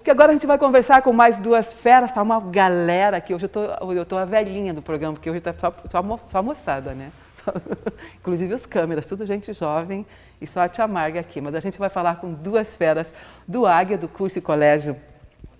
Porque agora a gente vai conversar com mais duas feras, tá uma galera aqui. Hoje eu tô a velhinha do programa, porque hoje tá só moçada, né? Inclusive os câmeras, tudo gente jovem e só a tia Marga aqui. Mas a gente vai falar com duas feras do Águia, do curso e colégio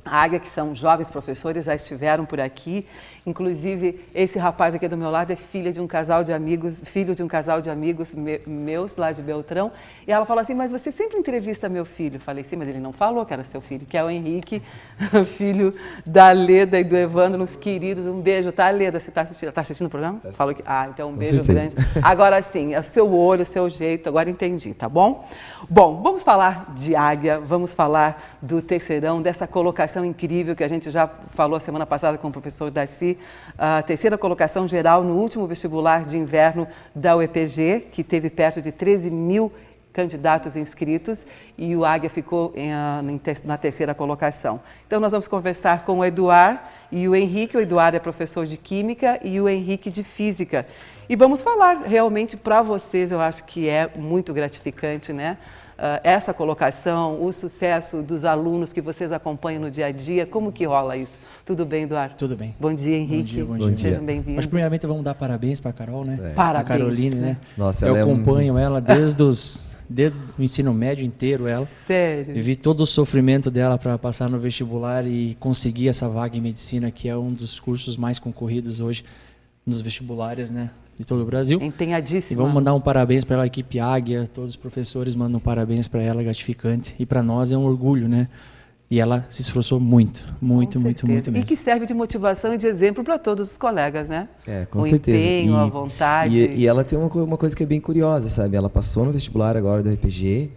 Águia, que são jovens professores, já estiveram por aqui. Inclusive, esse rapaz aqui do meu lado é filho de um casal de amigos meus, lá de Beltrão. E ela falou assim, mas você sempre entrevista meu filho. Eu falei, sim, mas ele não falou que era seu filho, que é o Henrique, filho da Leda e do Evandro, uns queridos. Um beijo, tá, Leda? Você está assistindo o programa? Tá assistindo. Falou que, então um beijo grande. Agora sim, é o seu olho, o seu jeito, agora entendi, tá bom? Bom, vamos falar de Águia, vamos falar do terceirão, dessa colocação incrível que a gente já falou a semana passada com o professor Darcy, a terceira colocação geral no último vestibular de inverno da UEPG, que teve perto de 13 mil candidatos inscritos e o Águia ficou na terceira colocação. Então nós vamos conversar com o Eduardo e o Henrique. O Eduardo é professor de Química e o Henrique de Física. E vamos falar realmente para vocês, eu acho que é muito gratificante, né? Essa colocação, o sucesso dos alunos que vocês acompanham no dia a dia, como que rola isso? Tudo bem, Eduardo? Tudo bem. Bom dia, Henrique. Bom dia. Sejam bem-vindos. Mas primeiramente vamos dar parabéns para a Carol, né? Parabéns. A Caroline, né? Nossa, eu ela acompanho ela desde o ensino médio inteiro, ela. Sério? E vi todo o sofrimento dela para passar no vestibular e conseguir essa vaga em medicina, que é um dos cursos mais concorridos hoje nos vestibulares, né? De todo o Brasil. Empenhadíssima. E vamos mandar um parabéns para ela, a equipe Águia, todos os professores mandam parabéns para ela, gratificante. E para nós é um orgulho, né? E ela se esforçou muito mesmo. E que serve de motivação e de exemplo para todos os colegas, né? Com certeza. O empenho, a vontade. E ela tem uma coisa que é bem curiosa, sabe? Ela passou no vestibular agora do RPG,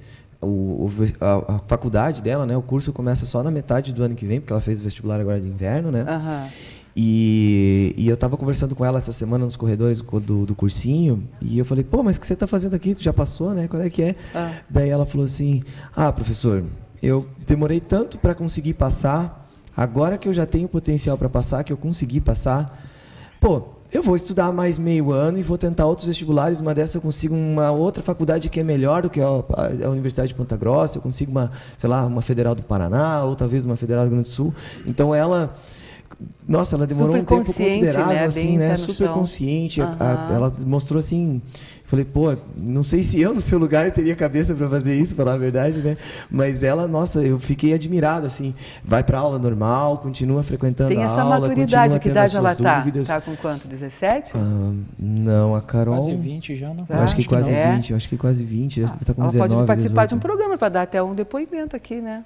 a faculdade dela, né? O curso começa só na metade do ano que vem, porque ela fez o vestibular agora de inverno, né? E eu estava conversando com ela essa semana nos corredores do cursinho, e eu falei, pô, mas o que você está fazendo aqui? Tu já passou, né? Qual é que é? Daí ela falou assim, professor, eu demorei tanto para conseguir passar, agora que eu já tenho potencial para passar, que eu consegui passar, pô, eu vou estudar mais meio ano e vou tentar outros vestibulares, uma dessa eu consigo uma outra faculdade que é melhor do que a Universidade de Ponta Grossa, eu consigo uma Federal do Paraná, ou talvez uma Federal do Rio Grande do Sul. Então ela... Nossa, ela demorou um tempo considerável, né? Assim, né? Super consciente. Ela mostrou assim... Falei, pô, não sei se eu no seu lugar teria cabeça para fazer isso, pra falar a verdade, né? Mas ela, nossa, eu fiquei admirado, assim. Vai para aula normal, continua frequentando a aula, tem essa maturidade, que idade ela tá? Dúvidas. Tá com quanto? 17? Não, a Carol... Quase 20 já, não? Eu acho que quase 20, eu acho que quase 20. Tá com 19, ela pode participar 18. de um programa para dar até um depoimento aqui, né?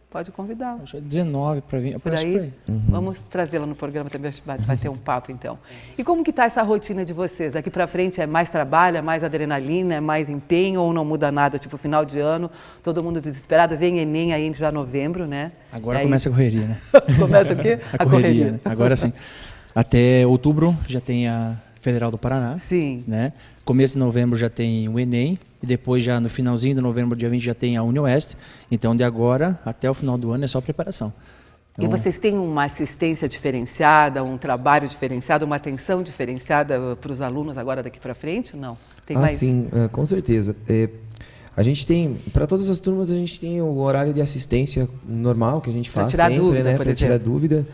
Pode convidá-la. Acho que é 19 para 20. Por aí? Vamos trazê-la no programa também, vai ter um papo então. E como que está essa rotina de vocês? Daqui para frente é mais trabalho, é mais adrenalina, é mais empenho ou não muda nada? Tipo, final de ano, todo mundo desesperado, vem Enem aí já novembro, né? Agora começa a correria, né? Começa o quê? A correria. Né? Agora sim. Até outubro já tem a Federal do Paraná. Sim. Né? Começo de novembro já tem o Enem. E depois, já no finalzinho de novembro, dia 20, já tem a UniOeste. Então, de agora até o final do ano é só preparação. Então, e vocês têm uma assistência diferenciada, um trabalho diferenciado, uma atenção diferenciada para os alunos agora daqui para frente? Não? Tem mais? Sim, com certeza. A gente tem, para todas as turmas, a gente tem o horário de assistência normal que a gente faz sempre, dúvida, né? Para tirar dúvida.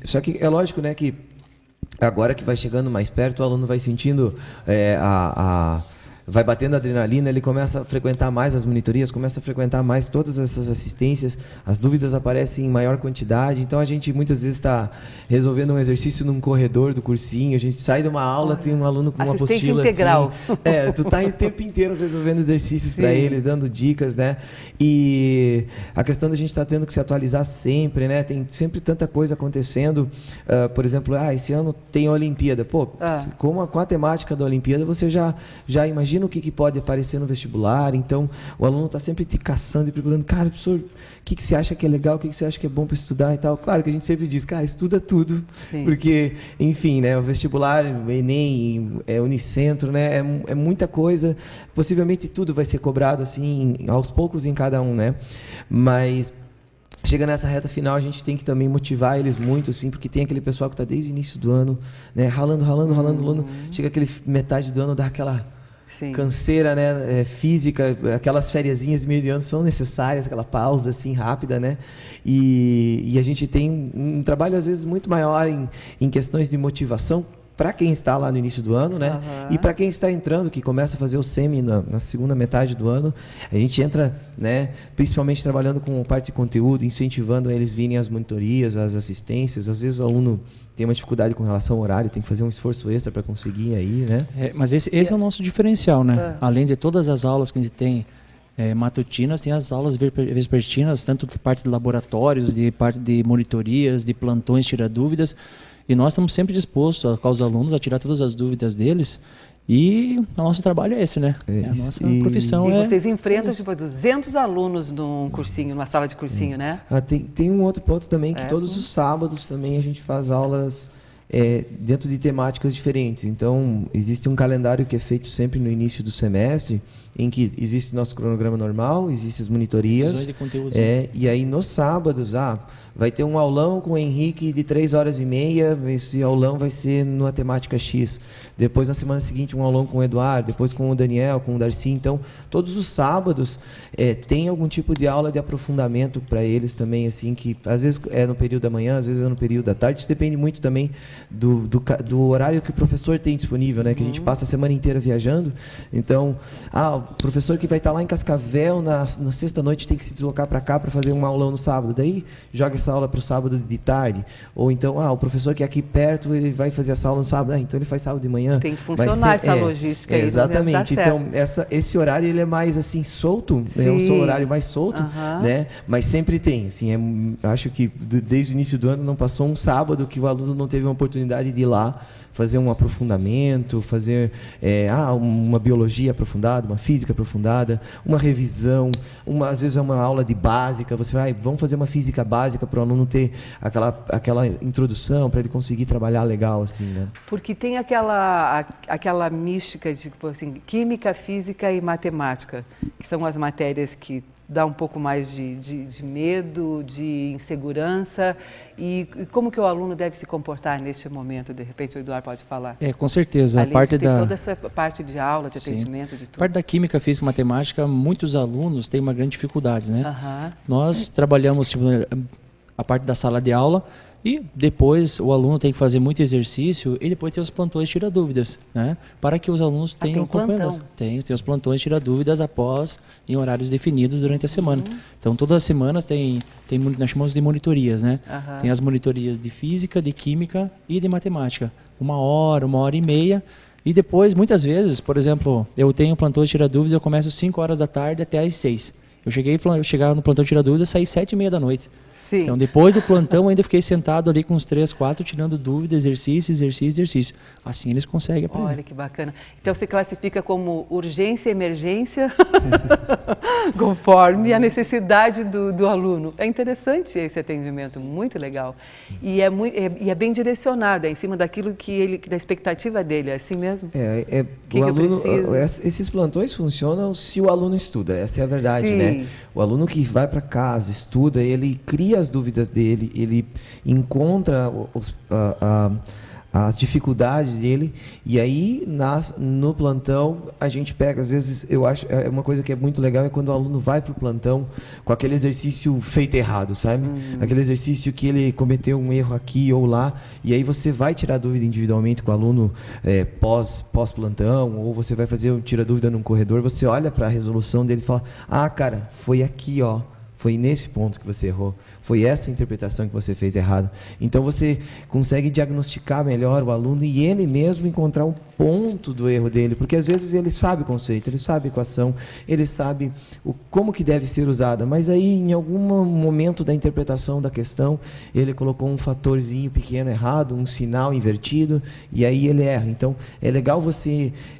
Só que é lógico, né, que agora que vai chegando mais perto, o aluno vai sentindo vai batendo a adrenalina, ele começa a frequentar mais as monitorias, começa a frequentar mais todas essas assistências, as dúvidas aparecem em maior quantidade, então a gente muitas vezes está resolvendo um exercício num corredor do cursinho, a gente sai de uma aula, tem um aluno com uma apostila integral. Assim, tu tá o tempo inteiro resolvendo exercícios para ele, dando dicas, né? E a questão da gente estar tendo que se atualizar sempre, né? Tem sempre tanta coisa acontecendo, por exemplo, esse ano tem a Olimpíada, pô, com a temática da Olimpíada você já imagina o que pode aparecer no vestibular, então o aluno está sempre te caçando e procurando, cara, professor, o que você acha que é legal, o que você acha que é bom para estudar e tal. Claro que a gente sempre diz, cara, estuda tudo, porque, enfim, né, o vestibular, o Enem, Unicentro, né, é muita coisa, possivelmente tudo vai ser cobrado assim, aos poucos em cada um, né, mas... Chega nessa reta final, a gente tem que também motivar eles muito, assim, porque tem aquele pessoal que está desde o início do ano, né, ralando. Chega aquele metade do ano, dá aquela canseira, né, física, aquelas fériasinhas de meio de ano são necessárias, aquela pausa assim rápida, né? E a gente tem um trabalho às vezes muito maior em questões de motivação para quem está lá no início do ano, né? E para quem está entrando, que começa a fazer o semi na segunda metade do ano, a gente entra, né, principalmente trabalhando com parte de conteúdo, incentivando eles virem às monitorias, às assistências. Às vezes o aluno tem uma dificuldade com relação ao horário, tem que fazer um esforço extra para conseguir aí, né? Mas esse é o nosso diferencial, né? Além de todas as aulas que a gente tem matutinas, tem as aulas vespertinas, tanto de parte de laboratórios, de parte de monitorias, de plantões, tirar dúvidas. E nós estamos sempre dispostos com os alunos a tirar todas as dúvidas deles. E o nosso trabalho é esse, né? A nossa profissão e vocês enfrentam tipo 200 alunos num cursinho, numa sala de cursinho, né? Tem um outro ponto também, que todos os sábados também a gente faz aulas dentro de temáticas diferentes. Então, existe um calendário que é feito sempre no início do semestre, em que existe nosso cronograma normal, existem as monitorias. De conteúdos, e aí, nos sábados, vai ter um aulão com o Henrique de 3h30, esse aulão vai ser numa temática X. Depois, na semana seguinte, um aulão com o Eduardo, depois com o Daniel, com o Darcy. Então, todos os sábados tem algum tipo de aula de aprofundamento para eles também, assim, que às vezes é no período da manhã, às vezes é no período da tarde. Isso depende muito também do horário que o professor tem disponível, né? Que a gente passa a semana inteira viajando. Então, o professor que vai estar lá em Cascavel na sexta-noite tem que se deslocar para cá para fazer um aulão no sábado. Daí, joga essa aula para o sábado de tarde. Ou então, o professor que é aqui perto, ele vai fazer essa aula no sábado. Então, ele faz sábado de manhã. Tem que funcionar essa logística aí. Exatamente. Então, esse horário ele é mais assim solto. É um horário mais solto, né? Mas sempre tem. Assim, acho que desde o início do ano não passou um sábado que o aluno não teve uma oportunidade de ir lá fazer um aprofundamento, fazer uma biologia aprofundada, uma física aprofundada, uma revisão, às vezes é uma aula de básica. Você vamos fazer uma física básica para o aluno ter aquela introdução, para ele conseguir trabalhar legal, assim, né? Porque tem aquela mística de tipo assim, química, física e matemática, que são as matérias que dá um pouco mais de medo, de insegurança. E como que o aluno deve se comportar neste momento? De repente o Eduardo pode falar. Com certeza. Além de ter toda essa parte de aula, de atendimento, de tudo. A parte da química, física e matemática, muitos alunos têm uma grande dificuldade, né? Nós trabalhamos a parte da sala de aula e depois o aluno tem que fazer muito exercício e depois tem os plantões tira dúvidas, né? Para que os alunos tenham acompanhamento. Tem os plantões tira dúvidas em horários definidos durante a semana. Então todas as semanas nós chamamos de monitorias, né? Tem as monitorias de física, de química e de matemática. 1 hora, 1h30. E depois, muitas vezes, por exemplo, eu tenho plantão tira dúvidas, eu começo às 5 horas da tarde até às 6. Eu chegava no plantão tira dúvidas e saí 7h30 da noite. Sim. Então, depois do plantão, ainda fiquei sentado ali com uns 3, 4, tirando dúvida, exercício. Assim eles conseguem aprender. Olha que bacana. Então, você classifica como urgência e emergência, conforme a necessidade do aluno. É interessante esse atendimento, muito legal. E é bem direcionado, em cima daquilo da expectativa dele, é assim mesmo? O aluno, esses plantões funcionam se o aluno estuda, essa é a verdade, né? O aluno que vai para casa, estuda, ele cria as dúvidas dele, ele encontra as dificuldades dele, e aí no plantão a gente pega, às vezes eu acho, uma coisa que é muito legal é quando o aluno vai para o plantão com aquele exercício feito errado, sabe? Aquele exercício que ele cometeu um erro aqui ou lá, e aí você vai tirar dúvida individualmente com o aluno pós-plantão, ou você vai fazer tira dúvida num corredor, você olha para a resolução dele e fala, cara, foi aqui, foi nesse ponto que você errou. Foi essa interpretação que você fez errada. Então, você consegue diagnosticar melhor o aluno e ele mesmo encontrar um ponto do erro dele. Porque, às vezes, ele sabe o conceito, ele sabe a equação, ele sabe como que deve ser usada. Mas aí, em algum momento da interpretação da questão, ele colocou um fatorzinho pequeno errado, um sinal invertido, e aí ele erra. Então, é legal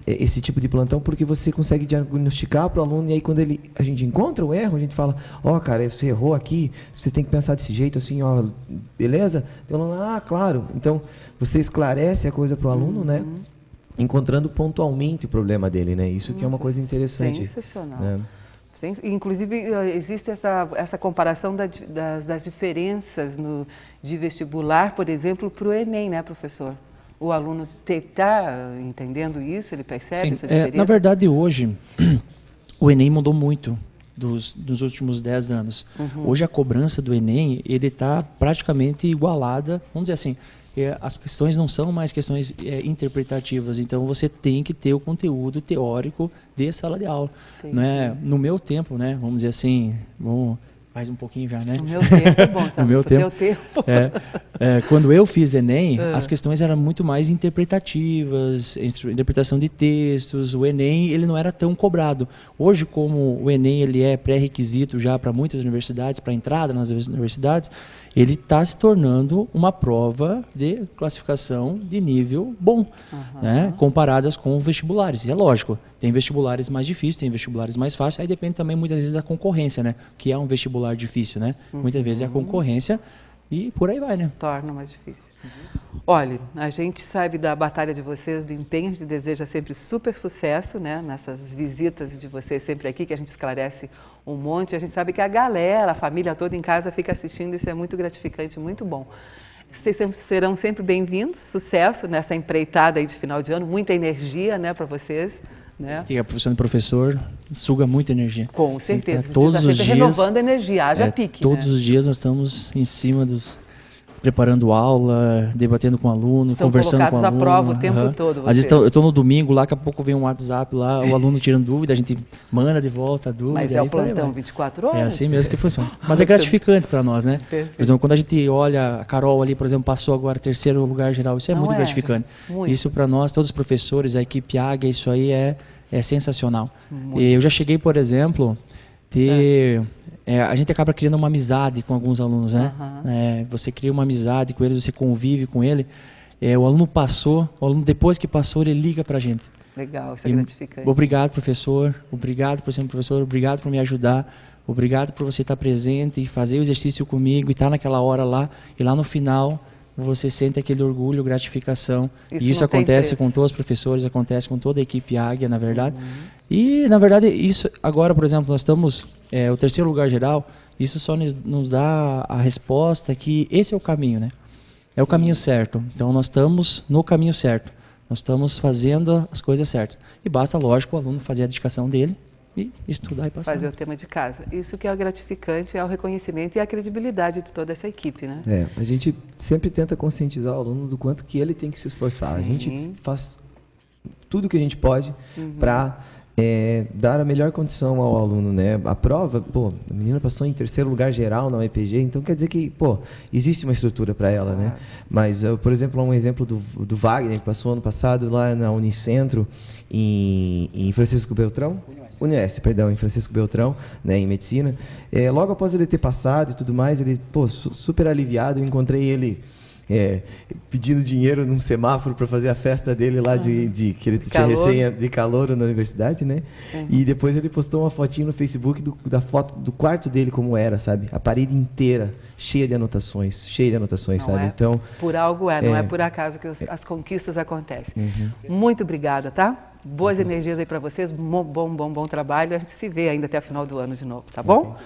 esse tipo de plantão, porque você consegue diagnosticar para o aluno, e aí, quando a gente encontra o erro, a gente fala, cara, você errou aqui, você tem que pensar desse jeito, assim, beleza? Eu claro. Então, você esclarece a coisa para o aluno, né? Encontrando pontualmente o problema dele, né? Isso que é uma coisa interessante. Sensacional. Né? Inclusive, existe essa comparação das diferenças de vestibular, por exemplo, para o Enem, né, professor? O aluno está entendendo isso? Ele percebe Sim, essa diferença? na verdade, hoje, o Enem mudou muito dos últimos 10 anos. Hoje, a cobrança do Enem está praticamente igualada, vamos dizer assim, as questões não são mais questões interpretativas, então você tem que ter o conteúdo teórico de sala de aula. Né? No meu tempo, né, vamos dizer assim, faz um pouquinho já, né? No meu tempo é bom, tá? No meu tempo. Quando eu fiz Enem, as questões eram muito mais interpretativas, interpretação de textos. O Enem, ele não era tão cobrado. Hoje, como o Enem ele é pré-requisito já para muitas universidades, para entrada nas universidades, ele está se tornando uma prova de classificação de nível bom, né? Comparadas com vestibulares. E é lógico, tem vestibulares mais difíceis, tem vestibulares mais fáceis, aí depende também muitas vezes da concorrência, né? Que é um vestibular difícil, né? Muitas vezes é a concorrência e por aí vai, né? Torna mais difícil. Olha, a gente sabe da batalha de vocês, do empenho, a gente deseja sempre super sucesso, né? Nessas visitas de vocês sempre aqui, que a gente esclarece um monte. A gente sabe que a galera, a família toda em casa fica assistindo, isso é muito gratificante, muito bom. Vocês serão sempre bem-vindos, sucesso nessa empreitada aí de final de ano, muita energia, né, para vocês. Né? A profissão de professor suga muita energia. Com certeza. Todos os dias renovando a energia, haja pique. Todos os dias nós estamos em cima preparando aula, debatendo com o aluno, conversando com o aluno. São colocados à prova o tempo todo. Às vezes eu estou no domingo lá, daqui a pouco vem um WhatsApp lá, o aluno tirando dúvida, a gente manda de volta a dúvida. Mas é o plantão 24 horas? É assim mesmo que funciona. Mas é gratificante para nós, né? Perfeito. Por exemplo, quando a gente olha a Carol ali, por exemplo, passou agora terceiro lugar geral, isso é muito gratificante. Muito. Isso para nós, todos os professores, a equipe Águia, isso aí é sensacional. Eu já cheguei, por exemplo, a gente acaba criando uma amizade com alguns alunos, né? Você cria uma amizade com eles, você convive com ele. O aluno depois que passou, ele liga para a gente. Legal, isso é gratificante. Obrigado, professor. Obrigado por ser um professor. Obrigado por me ajudar. Obrigado por você estar presente e fazer o exercício comigo e estar naquela hora lá. E lá no final, você sente aquele orgulho, gratificação. E isso acontece com todos os professores, acontece com toda a equipe Águia, na verdade. E, na verdade, isso agora, por exemplo, nós estamos o terceiro lugar geral, isso só nos dá a resposta que esse é o caminho, né? É o caminho certo. Então, nós estamos no caminho certo. Nós estamos fazendo as coisas certas. E basta, lógico, o aluno fazer a dedicação dele e estudar e passar. Fazer o tema de casa. Isso que é o gratificante, é o reconhecimento e a credibilidade de toda essa equipe, né? A gente sempre tenta conscientizar o aluno do quanto que ele tem que se esforçar. A gente faz tudo o que a gente pode para dar a melhor condição ao aluno, né? A prova, a menina passou em terceiro lugar geral na UEPG, então quer dizer que, existe uma estrutura para ela, né? Mas, por exemplo, um exemplo do Wagner, que passou ano passado lá na Unicentro, em Francisco Beltrão. Uniesc, perdão, em Francisco Beltrão, né, em medicina. Logo após ele ter passado e tudo mais, ele, super aliviado, eu encontrei ele pedindo dinheiro num semáforo para fazer a festa dele lá que ele tinha recém de calouro na universidade, né? E depois ele postou uma fotinho no Facebook da foto do quarto dele como era, sabe? A parede inteira cheia de anotações, sabe? Então, por algo não é por acaso que as conquistas acontecem. Muito obrigada, tá? Boas energias aí para vocês, bom trabalho. A gente se vê ainda até o final do ano de novo, tá bom?